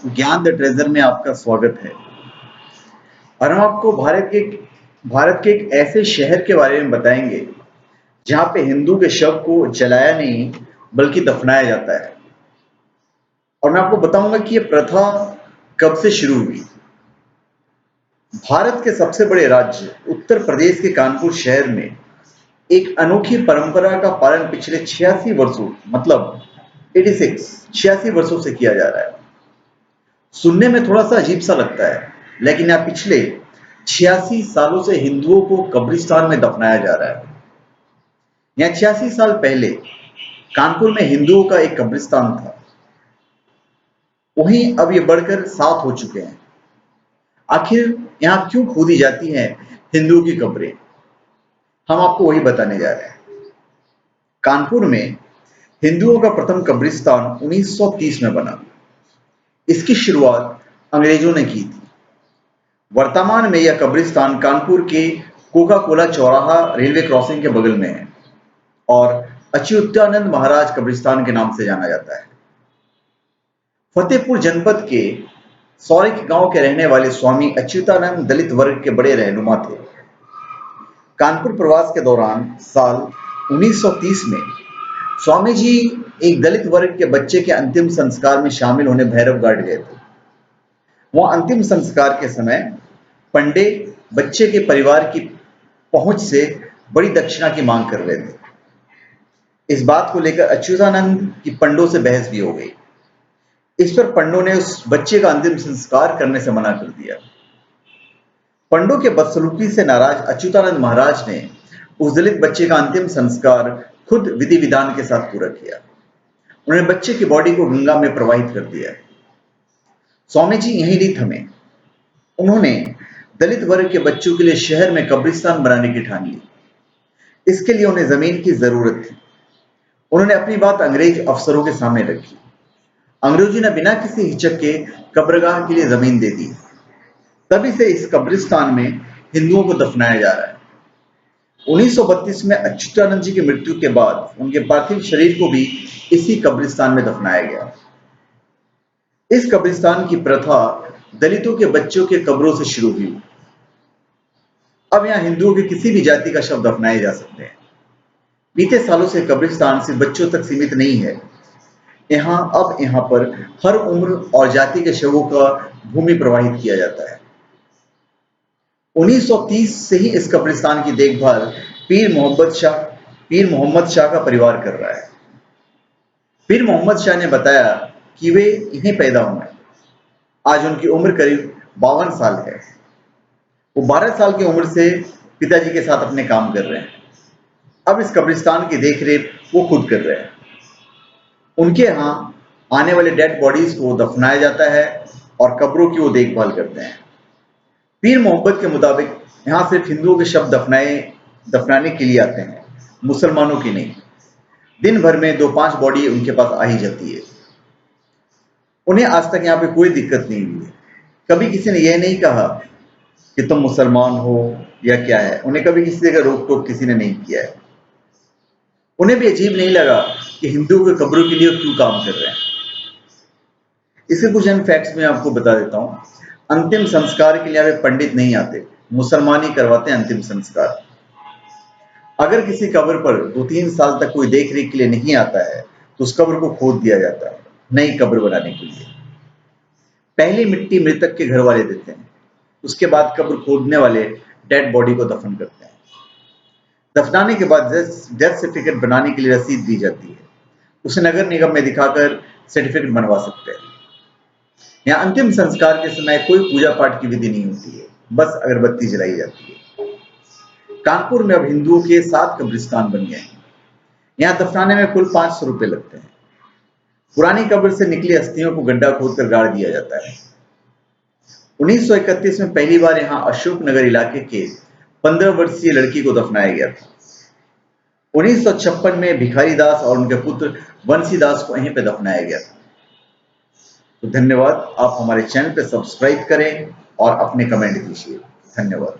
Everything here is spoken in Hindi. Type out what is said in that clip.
ज्ञान द ट्रेजर में आपका स्वागत है। और हम आपको भारत के एक ऐसे शहर के बारे में बताएंगे जहां पे हिंदू के शव को जलाया नहीं बल्कि दफनाया जाता है। और मैं आपको बताऊंगा कि ये प्रथा कब से शुरू हुई। भारत के सबसे बड़े राज्य उत्तर प्रदेश के कानपुर शहर में एक अनोखी परंपरा का पालन पिछले 86 वर्षों मतलब 86 वर्षों से किया जा रहा है। सुनने में थोड़ा सा अजीब सा लगता है, लेकिन यहाँ पिछले 86 सालों से हिंदुओं को कब्रिस्तान में दफनाया जा रहा है। यहाँ 86 साल पहले कानपुर में हिंदुओं का एक कब्रिस्तान था, वहीं अब ये बढ़कर 7 हो चुके हैं। आखिर यहाँ क्यों खोदी जाती हैं हिंदुओं की कब्रें, हम आपको वही बताने जा रहे हैं। कानपुर में हिंदुओं का प्रथम कब्रिस्तान 1930 में बना। इसकी शुरुआत अंग्रेजों ने की थी। वर्तमान में यह कब्रिस्तान कानपुर के कोका कोला चौराहा रेलवे क्रॉसिंग के बगल में है और अच्युतानंद महाराज कब्रिस्तान के नाम से जाना जाता है। फतेहपुर जनपद के सौरिक गांव के रहने वाले स्वामी अच्युतानंद दलित वर्ग के बड़े रहनुमा थे। कानपुर प्रवास के दौरान साल 1930 में स्वामी जी एक दलित वर्ग के बच्चे के अंतिम संस्कार में शामिल होने भैरवघाट गए थे। वहां अंतिम संस्कार के समय पंडित बच्चे के परिवार की पहुंच से बड़ी दक्षिणा की मांग कर रहे थे। इस बात को लेकर अच्युतानंद की पंडों से बहस भी हो गई। इस पर पंडों ने उस बच्चे का अंतिम संस्कार करने से मना कर दिया। पंडों के बदसलूकी से नाराज अच्युतानंद महाराज ने उस दलित बच्चे का अंतिम संस्कार खुद विधि विधान के साथ पूरा किया। उन्होंने बच्चे की बॉडी को गंगा में प्रवाहित कर दिया। स्वामी जी यहीं नहीं थमे। उन्होंने दलित वर्ग के बच्चों के लिए शहर में कब्रिस्तान बनाने की ठान ली। इसके लिए उन्हें जमीन की जरूरत थी। उन्होंने अपनी बात अंग्रेज अफसरों के सामने रखी। अंग्रेजों ने बिना किसी हिचक के कब्रगाह के लिए जमीन दे दी। तभी से इस कब्रिस्तान में हिंदुओं को दफनाया जा रहा है। 1932 में अच्युतानंद जी की मृत्यु के बाद उनके पार्थिव शरीर को भी इसी कब्रिस्तान में दफनाया गया। इस कब्रिस्तान की प्रथा दलितों के बच्चों के कब्रों से शुरू हुई। अब यहाँ हिंदुओं की किसी भी जाति का शव दफनाए जा सकते हैं। बीते सालों से कब्रिस्तान सिर्फ बच्चों तक सीमित नहीं है। यहाँ पर हर उम्र और जाति के शवों का भूमि प्रवाहित किया जाता है। 1930 से ही इस कब्रिस्तान की देखभाल पीर मोहम्मद शाह का परिवार कर रहा है। पीर मोहम्मद शाह ने बताया कि वे यहीं पैदा हुए। आज उनकी उम्र करीब 52 साल है। वो 12 साल की उम्र से पिताजी के साथ अपने काम कर रहे हैं। अब इस कब्रिस्तान की देखरेख वो खुद कर रहे हैं। उनके यहाँ आने वाले डेड बॉडीज को दफनाया जाता है और कब्रों की वो देखभाल करते हैं। पीर मोहम्मद के मुताबिक यहाँ सिर्फ हिंदुओं के शव दफनाने के लिए आते हैं, मुसलमानों की नहीं। दिन भर में 2-5 बॉडी उनके पास आ ही जाती है। उन्हें आज तक यहाँ पे कोई दिक्कत नहीं हुई है। कभी किसी ने यह नहीं कहा कि तुम मुसलमान हो या क्या है। उन्हें कभी किसी जगह रोक टोक किसी ने नहीं किया है। उन्हें भी अजीब नहीं लगा कि हिंदुओं के कब्रों के लिए क्यों काम कर रहे हैं। इसके कुछ अहम फैक्ट्स मैं आपको बता देता हूँ। अंतिम संस्कार के लिए यहाँ पे पंडित नहीं आते, मुसलमान ही करवाते हैं अंतिम संस्कार। अगर किसी कब्र पर 2-3 साल तक कोई देख रेख के लिए नहीं आता है तो उस कब्र को खोद दिया जाता है नई कब्र बनाने के लिए। पहली मिट्टी मृतक के घर वाले देते हैं, उसके बाद कब्र खोदने वाले डेड बॉडी को दफन करते हैं। दफनाने के बाद डेथ सर्टिफिकेट बनाने के लिए रसीद दी जाती है। उसे नगर निगम में दिखाकर सर्टिफिकेट बनवा सकते हैं। यहाँ अंतिम संस्कार के समय कोई पूजा पाठ की विधि नहीं होती है, बस अगरबत्ती जलाई जाती है। कानपुर में अब हिंदुओं के 7 कब्रिस्तान बन गए हैं। यहाँ दफनाने में कुल 500 रुपए लगते हैं। पुरानी कब्र से निकली अस्थियों को गड्ढा खोदकर गाड़ दिया जाता है। 1931 में पहली बार यहाँ अशोकनगर इलाके के 15 वर्षीय लड़की को दफनाया गया था। 1956 में भिखारी दास और उनके पुत्र बंसी दास को यहीं पे दफनाया गया था। तो धन्यवाद। आप हमारे चैनल पे सब्सक्राइब करें और अपने कमेंट कीजिए। धन्यवाद।